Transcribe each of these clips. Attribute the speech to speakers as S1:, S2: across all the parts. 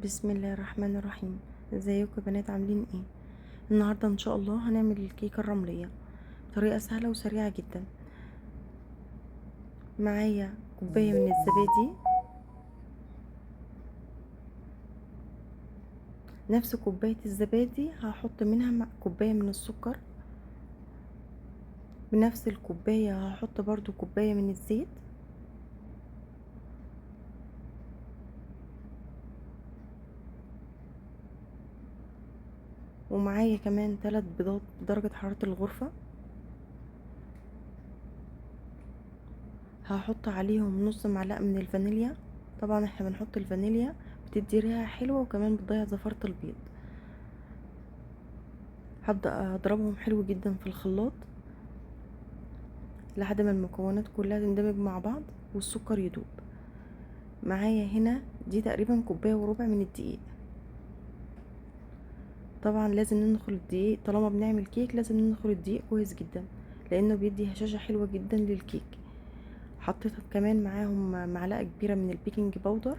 S1: بسم الله الرحمن الرحيم. ازيكم يا بنات، عاملين ايه؟ النهارده ان شاء الله هنعمل الكيكه الرمليه بطريقه سهله وسريعه جدا. معايا كوبايه من الزبادي، نفس كوبايه الزبادي هحط منها كوبايه من السكر، بنفس الكوبايه هحط برضو كوبايه من الزيت، ومعايا كمان 3 بيضات بدرجه حراره الغرفه. هحط عليهم نص معلقه من الفانيليا، طبعا احنا بنحط الفانيليا بتدي ريحه حلوه وكمان بتضيع زفاره البيض. هبدأ اضربهم حلو جدا في الخلاط لحد ما المكونات كلها تندمج مع بعض والسكر يدوب. معايا هنا دي تقريبا كوباية وربع من الدقيق. طبعا لازم ننخل الدقيق، طالما بنعمل كيك لازم ننخل الدقيق كويس جدا لانه بيدي هشاشة حلوة جدا للكيك. حطيت كمان معاهم معلقة كبيرة من البيكنج باودر.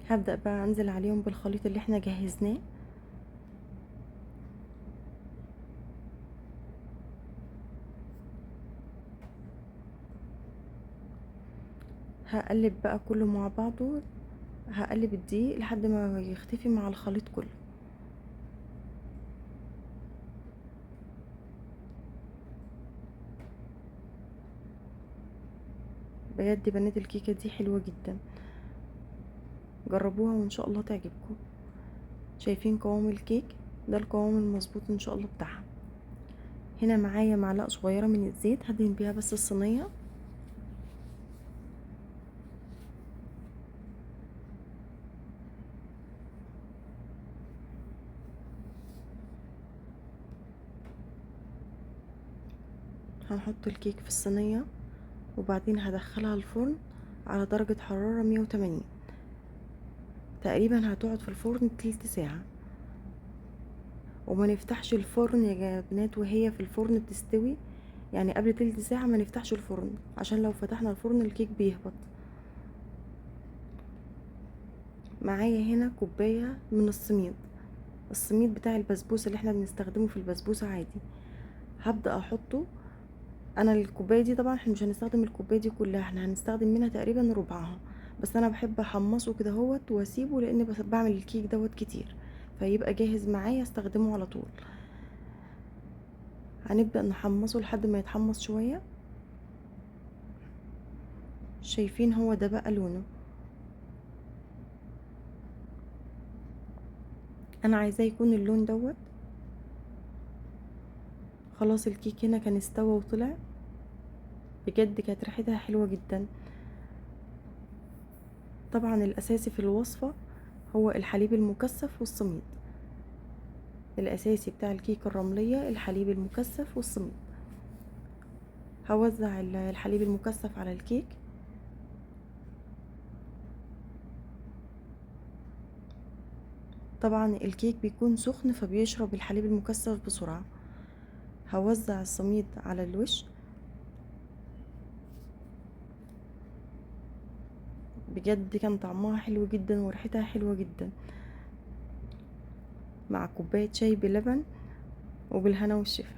S1: هبدأ بقى انزل عليهم بالخليط اللي احنا جهزناه. هقلب بقى كله مع بعضه، هقلب الدقيق لحد ما يختفي مع الخليط كله. بجد بنات الكيكة دي حلوة جدا، جربوها وان شاء الله تعجبكم. شايفين قوام الكيك؟ ده القوام المظبوط ان شاء الله بتاعها. هنا معايا معلقه صغيره من الزيت هدهن بيها بس الصينيه. هنحط الكيك في الصينيه وبعدين هدخلها الفرن على درجه حراره 180. تقريبا هتقعد في الفرن تلت ساعه. وما نفتحش الفرن يا بنات وهي في الفرن بتستوي، يعني قبل تلت ساعه ما نفتحش الفرن عشان لو فتحنا الفرن الكيك بيهبط. معايا هنا كوبايه من السميد بتاع البسبوسه اللي احنا بنستخدمه في البسبوسه عادي. هبدأ احطه. انا الكوبايه دي طبعا احنا مش هنستخدم الكوبايه دي كلها، احنا هنستخدم منها تقريبا ربعها، بس انا بحب احمصه كده هوت واسيبه لان بس بعمل الكيك دوت كتير فيبقى جاهز معايا استخدمه على طول. هنبدأ نحمصه لحد ما يتحمص شويه. شايفين هو ده بقى لونه. انا عايزاه يكون اللون دوت. خلاص الكيك هنا كان استوى وطلع، بجد كانت ريحتها حلوه جدا. طبعا الاساسي في الوصفه هو الحليب المكثف والسميد. الاساسي بتاع الكيكه الرمليه الحليب المكثف والسميد. هوزع الحليب المكثف على الكيك. طبعا الكيك بيكون سخن فبيشرب الحليب المكثف بسرعة. هوزع السميد على الوش. بجد كان طعمها حلو جدا وريحتها حلوة جدا مع كوباية شاي بلبن، وبالهنا والشفا.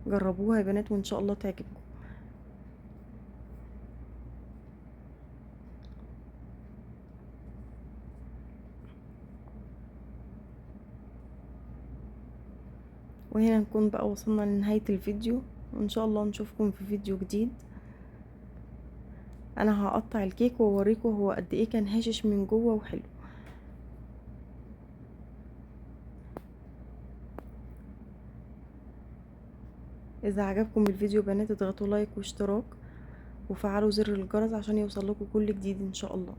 S1: جربوها يا بنات وان شاء الله تعجبكم. وهنا نكون بقى وصلنا لنهاية الفيديو، وان شاء الله نشوفكم في فيديو جديد. انا هقطع الكيك واوريكم هو قد ايه كان هاشش من جوه وحلو. اذا عجبكم الفيديو يا بنات اضغطوا لايك واشتراك وفعلوا زر الجرس عشان يوصلكوا كل جديد ان شاء الله.